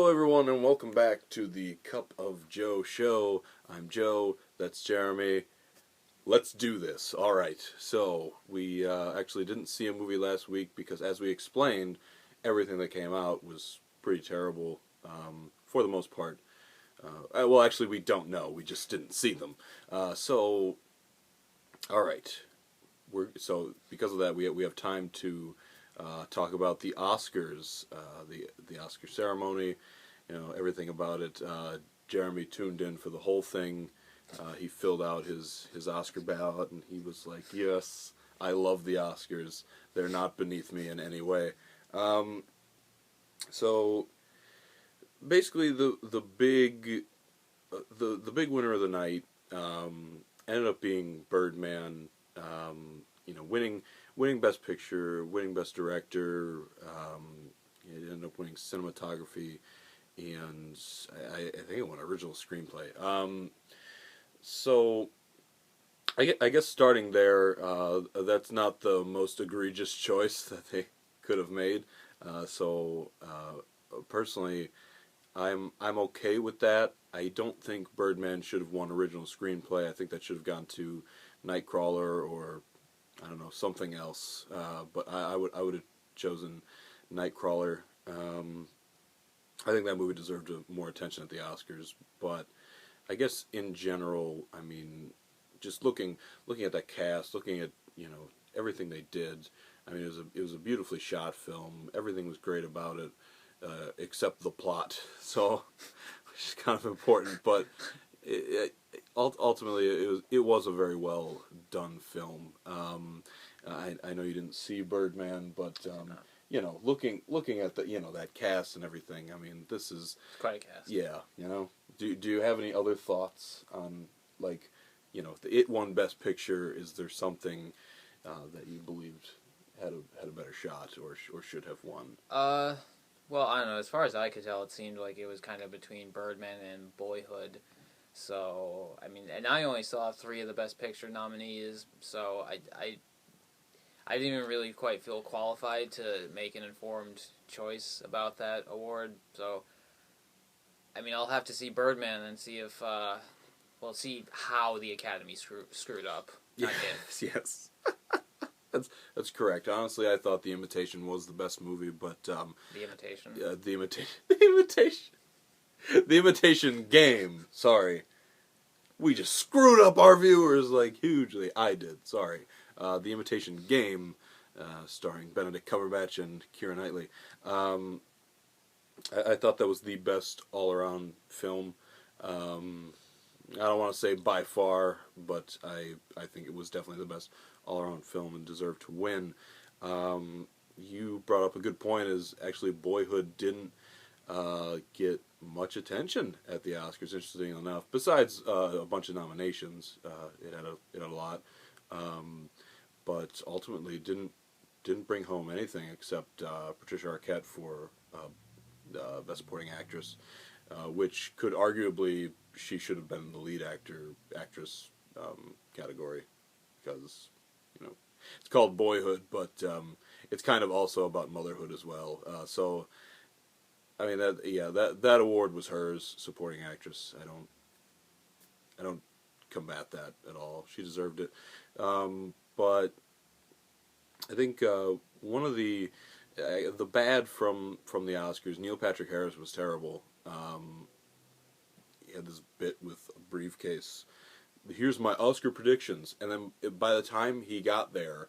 Hello, everyone, and welcome back to the Cup of Joe show. I'm Joe, that's Jeremy. Let's do this. Alright, so we actually didn't see a movie last week because, as we explained, everything that came out was pretty terrible for the most part. Well, actually, we don't know. We just didn't see them. Alright. So, because of that, we have time to talk about the Oscars, the Oscar ceremony, everything about it. Jeremy tuned in for the whole thing. He filled out his Oscar ballot, and he was like, "Yes, I love the Oscars. They're not beneath me in any way." So basically, the big winner of the night ended up being Birdman. Winning Best Picture, winning Best Director. It ended up winning Cinematography, and I think it won Original Screenplay. So I guess starting there, that's not the most egregious choice that they could have made. Personally, I'm okay with that. I don't think Birdman should have won Original Screenplay. I think that should have gone to Nightcrawler or I don't know, something else. But I would have chosen Nightcrawler. I think that movie deserved more attention at the Oscars. But I guess in general, I mean, just looking at that cast, looking at everything they did. I mean, it was a beautifully shot film. Everything was great about it, except the plot. So, which is kind of important, but. Ultimately, it was a very well done film. I know you didn't see Birdman, but looking at the that cast and everything. I mean, this is it's quite a cast. Yeah, Do you have any other thoughts on it won Best Picture? Is there something that you believed had a better shot or should have won? Well, I don't know. As far as I could tell, it seemed like it was kind of between Birdman and Boyhood. So, I mean, and I only saw 3 of the Best Picture nominees, so I didn't even really quite feel qualified to make an informed choice about that award. So, I mean, I'll have to see Birdman and see if, see how the Academy screwed up. Yes. That's correct. Honestly, I thought The Imitation was the best movie, but The Imitation. Yeah, The Imitation. The Imitation Game. Sorry. We just screwed up our viewers hugely. I did. Sorry. The Imitation Game, starring Benedict Cumberbatch and Keira Knightley. I thought that was the best all-around film. I don't want to say by far, but I think it was definitely the best all-around film and deserved to win. You brought up a good point, is actually Boyhood didn't get much attention at the Oscars, interesting enough. Besides a bunch of nominations, it had a lot, but ultimately didn't bring home anything except Patricia Arquette for Best Supporting Actress, which could arguably she should have been the lead actress category, because it's called Boyhood, but it's kind of also about motherhood as well. So. I mean that award was hers, supporting actress. I don't combat that at all. She deserved it, but I think one of the bad from the Oscars, Neil Patrick Harris was terrible. He had this bit with a briefcase. Here's my Oscar predictions, and then by the time he got there,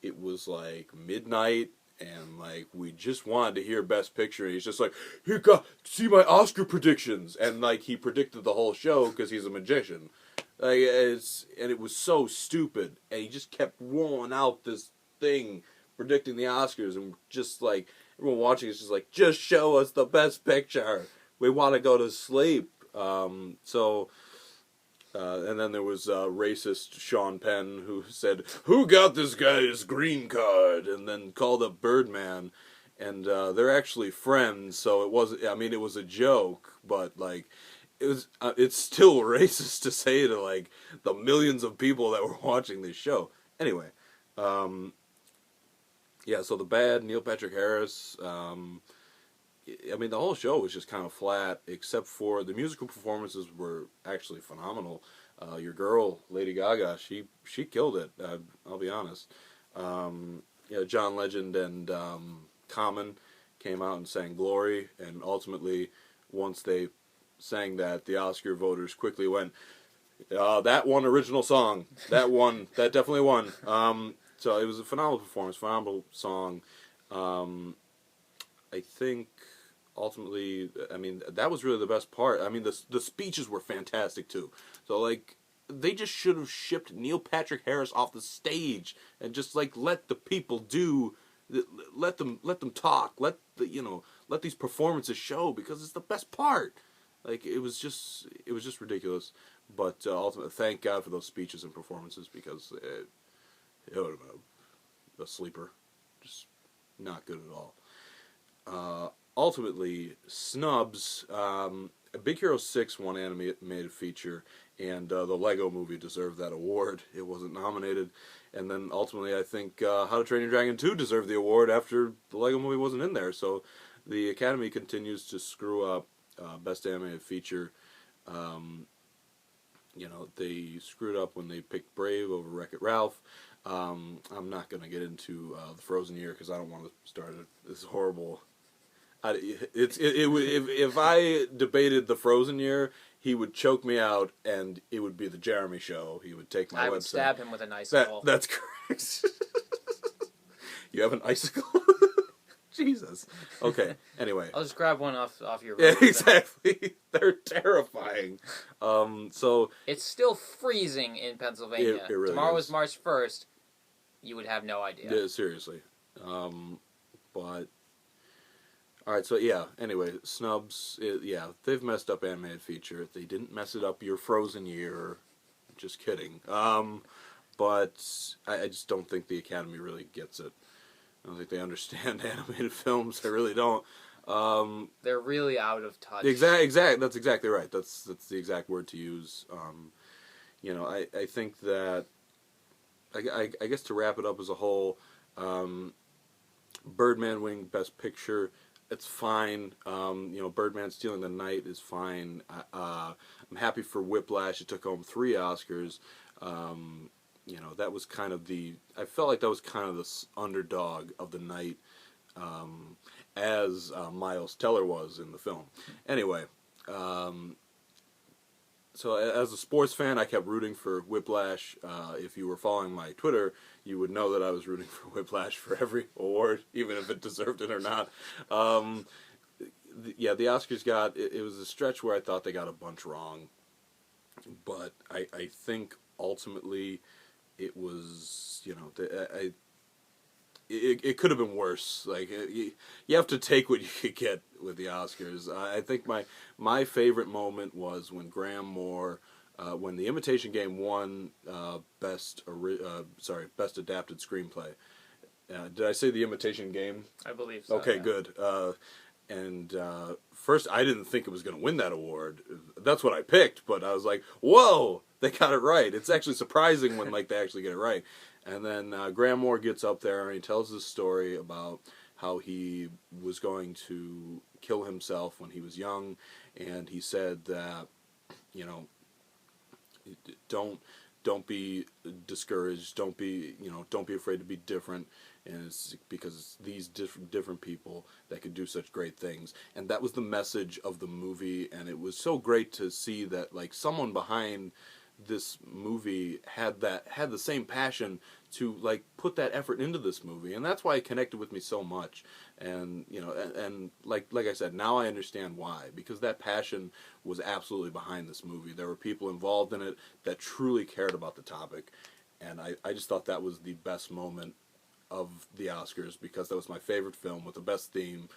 it was like midnight. And we just wanted to hear Best Picture. And he's just like, "Here, see my Oscar predictions," and he predicted the whole show because he's a magician. And it was so stupid. And he just kept rolling out this thing predicting the Oscars, and just everyone watching is just just show us the Best Picture. We want to go to sleep. And then there was racist Sean Penn, who said, "Who got this guy's green card?" and then called up Birdman. And they're actually friends, so it was a joke, but it's still racist to say to the millions of people that were watching this show. Anyway, so the bad, Neil Patrick Harris, I mean, the whole show was just kind of flat, except for the musical performances were actually phenomenal. Your girl, Lady Gaga, she killed it. I'll be honest. John Legend and Common came out and sang "Glory," and ultimately, once they sang that, the Oscar voters quickly went, "That one original song, that won, that definitely won." So it was a phenomenal performance, phenomenal song. Um, I think ultimately, I mean, that was really the best part. I mean, the speeches were fantastic too. So like, they just should have shipped Neil Patrick Harris off the stage and just like let the people do, let them talk, let these performances show, because it's the best part. Like it was just ridiculous. But ultimately, thank God for those speeches and performances, because it would have been a sleeper, just not good at all. Ultimately, snubs. Big Hero 6 won animated feature, and the Lego Movie deserved that award. It wasn't nominated. And then ultimately, I think How to Train Your Dragon 2 deserved the award after the Lego Movie wasn't in there. So the Academy continues to screw up Best Animated Feature. They screwed up when they picked Brave over Wreck-It Ralph. I'm not going to get into the Frozen year, because I don't want to start this horrible. If I debated the Frozen year, he would choke me out, and it would be the Jeremy show. He would take my website. I would stab him with an icicle. That's correct. You have an icicle? Jesus. Okay. Anyway. I'll just grab one off your road. Yeah, exactly. They're terrifying. So it's still freezing in Pennsylvania. It really Tomorrow is. is March 1st. You would have no idea. Yeah, seriously. But all right. So yeah. Anyway, snubs. They've messed up animated feature. They didn't mess it up your Frozen year. Just kidding. But I just don't think the Academy really gets it. I don't think they understand animated films. They really don't. They're really out of touch. Exact. That's exactly right. That's the exact word to use. I think that I guess to wrap it up as a whole, Birdman winning Best Picture, it's fine. Birdman stealing the night is fine. I'm happy for Whiplash. It took home 3 Oscars. That was kind of I felt like that was kind of the underdog of the night, as Miles Teller was in the film. Anyway, so as a sports fan, I kept rooting for Whiplash. If you were following my Twitter, you would know that I was rooting for Whiplash for every award, even if it deserved it or not. The Oscars it was a stretch where I thought they got a bunch wrong, but I think ultimately it was, it could have been worse. Like, you have to take what you could get with the Oscars. I think my favorite moment was when Graham Moore, when The Imitation Game won best adapted screenplay. Did I say The Imitation Game? I believe so. Okay, yeah. good. First, I didn't think it was going to win that award. That's what I picked, but I was like, whoa, they got it right. It's actually surprising when they actually get it right. And then Graham Moore gets up there and he tells this story about how he was going to kill himself when he was young, and he said that, don't be discouraged, don't be afraid to be different, and it's because it's these different people that can do such great things. And that was the message of the movie, and it was so great to see that someone behind this movie had the same passion to put that effort into this movie, and that's why it connected with me so much. And and like I said, now I understand why, because that passion was absolutely behind this movie. There were people involved in it that truly cared about the topic, and I just thought that was the best moment of the Oscars, because that was my favorite film with the best theme,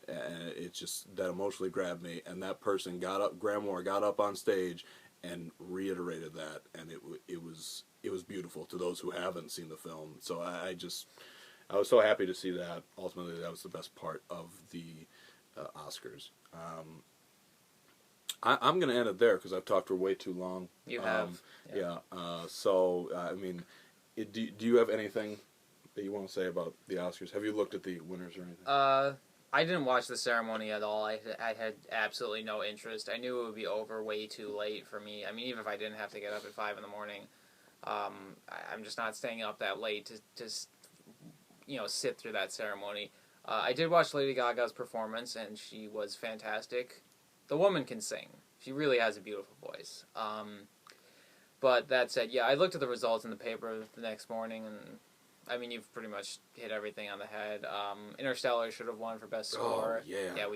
and it just that emotionally grabbed me. And that person Graham Moore got up on stage and reiterated that, and it was beautiful to those who haven't seen the film. So I was so happy to see that. Ultimately, that was the best part of the Oscars. I'm going to end it there because I've talked for way too long. You have. Yeah. So I mean, do you have anything that you want to say about the Oscars? Have you looked at the winners or anything? I didn't watch the ceremony at all. I had absolutely no interest. I knew it would be over way too late for me. I mean, even if I didn't have to get up at 5 in the morning, I'm just not staying up that late to sit through that ceremony. I did watch Lady Gaga's performance, and she was fantastic. The woman can sing. She really has a beautiful voice. But that said, yeah, I looked at the results in the paper the next morning, and I mean, you've pretty much hit everything on the head. Interstellar should have won for best score. Oh, yeah. Yeah,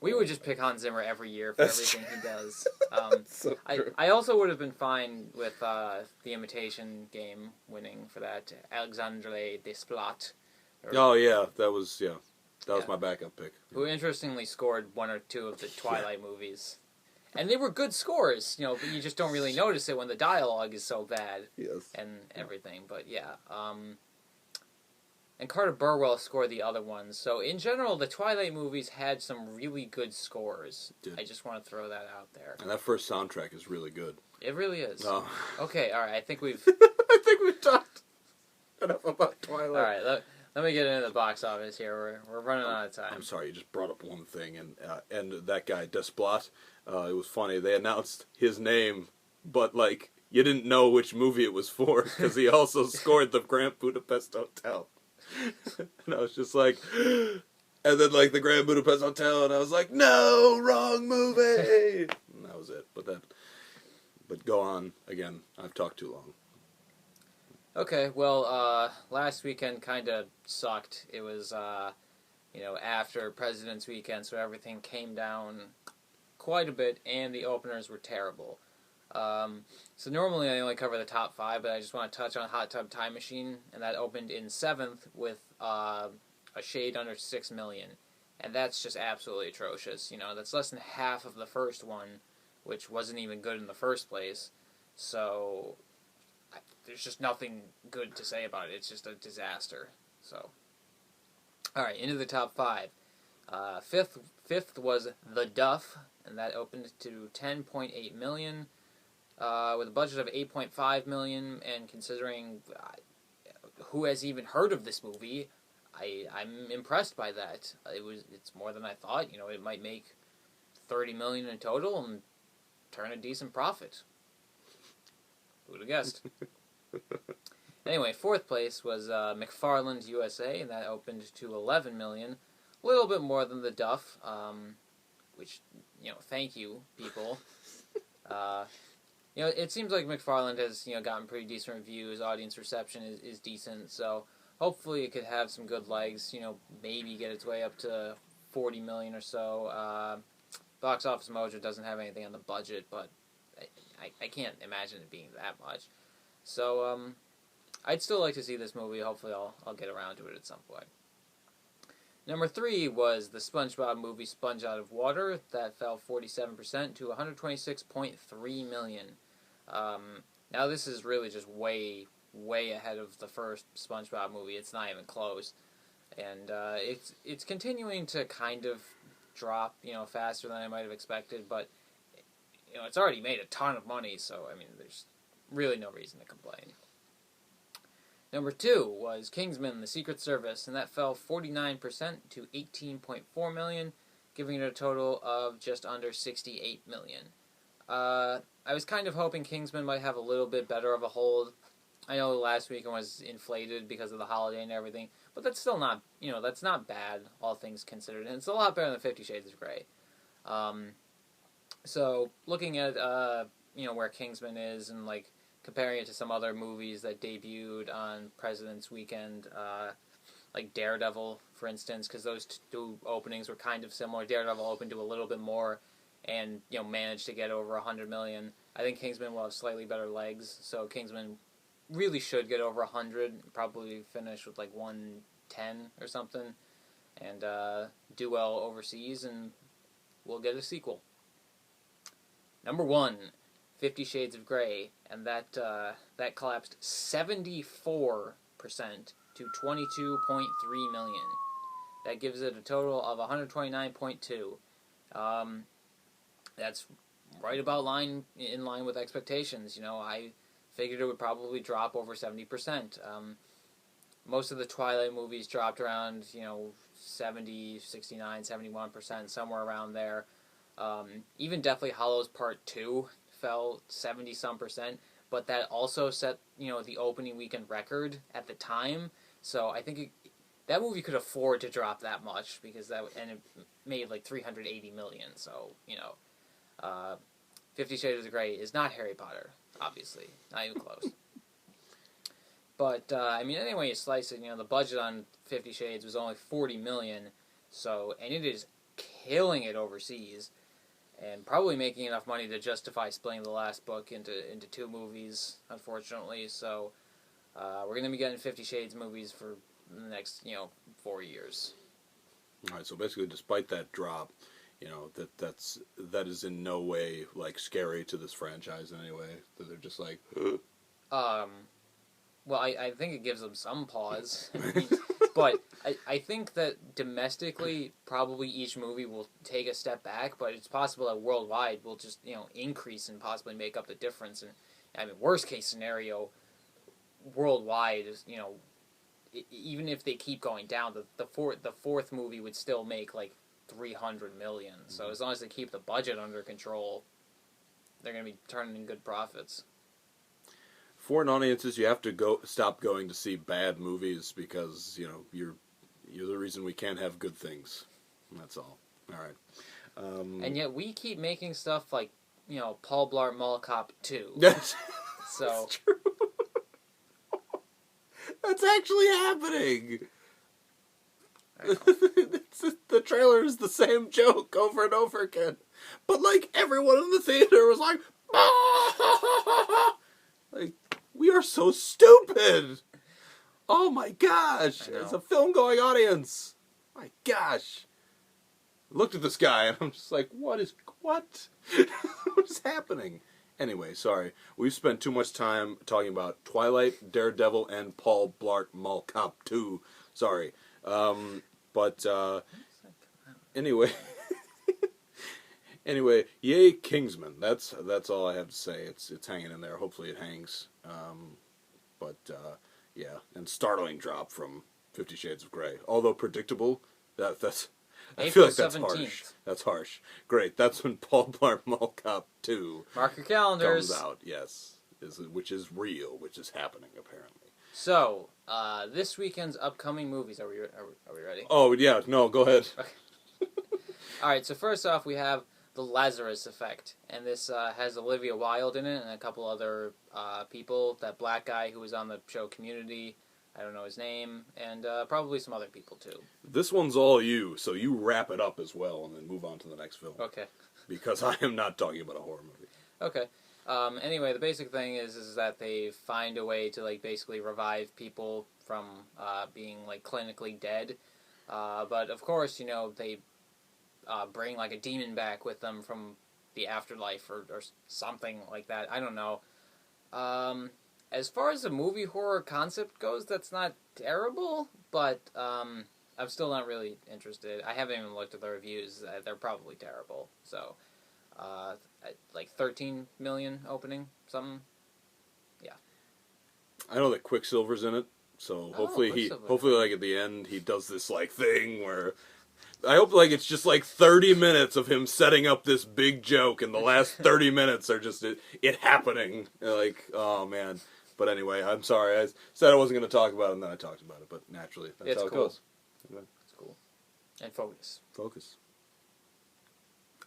we would just pick Hans Zimmer every year for everything he does. So I also would have been fine with The Imitation Game winning for that. Alexandre Desplat. Oh yeah, that was my backup pick. Who interestingly scored one or two of the Twilight movies. And they were good scores, but you just don't really notice it when the dialogue is so bad. Yes. And everything, but yeah. And Carter Burwell scored the other ones. So in general, the Twilight movies had some really good scores. I just want to throw that out there. And that first soundtrack is really good. It really is. Oh. Okay, all right. I think we've talked enough about Twilight. All right, let me get into the box office here. We're running out of time. I'm sorry, you just brought up one thing, and that guy Desplat. It was funny. They announced his name, but you didn't know which movie it was for because he also scored the Grand Budapest Hotel. And I was just like, and then the Grand Budapest Hotel, and I was like, no, wrong movie. And that was it. But go on again. I've talked too long. Okay, well, last weekend kind of sucked. It was, after President's Weekend, so everything came down quite a bit, and the openers were terrible. So normally I only cover the top 5, but I just want to touch on Hot Tub Time Machine, and that opened in 7th with a shade under 6 million. And that's just absolutely atrocious. That's less than half of the first one, which wasn't even good in the first place. So there's just nothing good to say about it. It's just a disaster. So, all right, into the top 5. Fifth was The Duff, and that opened to 10.8 million, with a budget of 8.5 million. And considering who has even heard of this movie, I'm impressed by that. It's more than I thought. It might make 30 million in total and turn a decent profit. Who would have guessed? Anyway, 4th place was McFarland's USA, and that opened to 11 million. A little bit more than The Duff, which, thank you, people. It seems like McFarland has, gotten pretty decent reviews. Audience reception is decent, so hopefully it could have some good legs, maybe get its way up to 40 million or so. Box Office Mojo doesn't have anything on the budget, but I can't imagine it being that much. So, I'd still like to see this movie. Hopefully I'll get around to it at some point. Number 3 was the SpongeBob movie Sponge Out of Water. That fell 47% to 126.3 million. Now this is really just way, way ahead of the first SpongeBob movie. It's not even close. And it's continuing to kind of drop, faster than I might have expected, but it's already made a ton of money, so I mean there's really no reason to complain. Number 2 was Kingsman: The Secret Service, and that fell 49% to 18.4 million, giving it a total of just under 68 million. I was kind of hoping Kingsman might have a little bit better of a hold. I know last weekend was inflated because of the holiday and everything, but that's still not, that's not bad, all things considered, and it's a lot better than 50 Shades of Grey. So, looking at, where Kingsman is and, comparing it to some other movies that debuted on President's Weekend, like Daredevil, for instance, because those two openings were kind of similar. Daredevil opened to a little bit more and, managed to get over 100 million. I think Kingsman will have slightly better legs, so Kingsman really should get over 100, probably finish with, 110 or something, and do well overseas, and we'll get a sequel. Number 1, 50 Shades of Grey, and that collapsed 74% to 22.3 million. That gives it a total of 129.2. That's right about in line with expectations. I figured it would probably drop over 70%. Most of the Twilight movies dropped around, 70, 69, 71%, somewhere around there. Even Deathly Hallows Part 2 fell 70-some%, but that also set, the opening weekend record at the time. So I think that movie could afford to drop that much because and it made like 380 million. So, 50 Shades of Grey is not Harry Potter, obviously. Not even close. But, any way you slice it, the budget on 50 Shades was only 40 million, and it is killing it overseas, and probably making enough money to justify splitting the last book into 2 movies, unfortunately. So, we're going to be getting 50 Shades movies for the next, 4 years. All right, so basically, despite that drop, that is in no way like scary to this franchise in any way. That they're just like, well, I think it gives them some pause. But I think that domestically, probably each movie will take a step back, but it's possible that worldwide will just, increase and possibly make up the difference. And, worst case scenario, worldwide is, even if they keep going down, the fourth movie would still make, like, 300 million. So as long as they keep the budget under control, they're going to be turning in good profits. Foreign audiences, you have to stop going to see bad movies because you're the reason we can't have good things. That's all. All right. And yet we keep making stuff like Paul Blart Mall Cop 2. That's So true. That's actually happening. The trailer is the same joke over and over again, but like everyone in the theater was like, ah! Like, we are so stupid. Oh my gosh. It's a film-going audience. My gosh. I looked at this guy and I'm just like, what? What is happening? Anyway, sorry. We've spent too much time talking about Twilight, Daredevil, and Paul Blart Mall Cop 2. Sorry. But anyway. Anyway, yay Kingsman. That's all I have to say. It's hanging in there. Hopefully it hangs. Yeah, and startling drop from 50 Shades of Grey. Although predictable, that's I feel like that's 17th. harsh. That's harsh. Great. That's when Paul Blart Mall Cop 2 Mark your calendars. comes out. Yes, which is real, which is happening apparently. So, this weekend's upcoming movies. Are we ready? Oh yeah, no, go ahead. Okay. All right. So first off, we have The Lazarus Effect, and this has Olivia Wilde in it and a couple other people. That black guy who was on the show Community, I don't know his name, and probably some other people too. This one's all you, so you wrap it up as well, and then move on to the next film. Okay. Because I am not talking about a horror movie. Okay. Anyway, the basic thing is that they find a way to like basically revive people from being like clinically dead, but of course they bring like a demon back with them from the afterlife or something like that. I don't know. As far as the movie horror concept goes, that's not terrible, but I'm still not really interested. I haven't even looked at the reviews. They're probably terrible. So, like 13 million opening, something. Yeah. I know that Quicksilver's in it, so hopefully like at the end he does this like thing where I hope like it's just like 30 minutes of him setting up this big joke, and the last 30 minutes are just it happening. Like, oh man. But anyway, I'm sorry. I said I wasn't going to talk about it, and then I talked about it. But naturally, that's it's how cool. it goes. It's cool. And focus. Focus.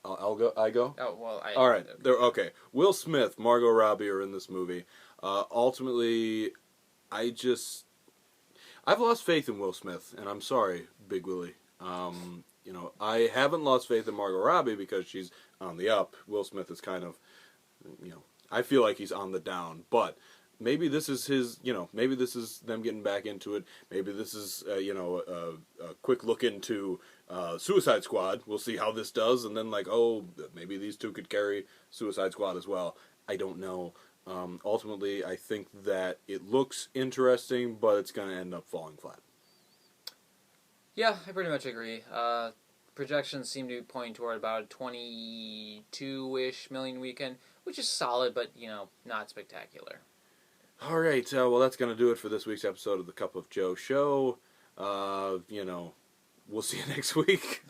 I'll go. I go. Oh well. All right. Okay. Will Smith, Margot Robbie are in this movie. Ultimately, I've lost faith in Will Smith, and I'm sorry, Big Willie. I haven't lost faith in Margot Robbie because she's on the up. Will Smith is kind of, I feel like he's on the down. But maybe this is maybe this is them getting back into it. Maybe this is, a quick look into Suicide Squad. We'll see how this does. And then maybe these two could carry Suicide Squad as well. I don't know. Ultimately, I think that it looks interesting, but it's going to end up falling flat. Yeah, I pretty much agree. Projections seem to be pointing toward about 22-ish million weekend, which is solid, but, not spectacular. All right, well, that's going to do it for this week's episode of the Cup of Joe show. we'll see you next week.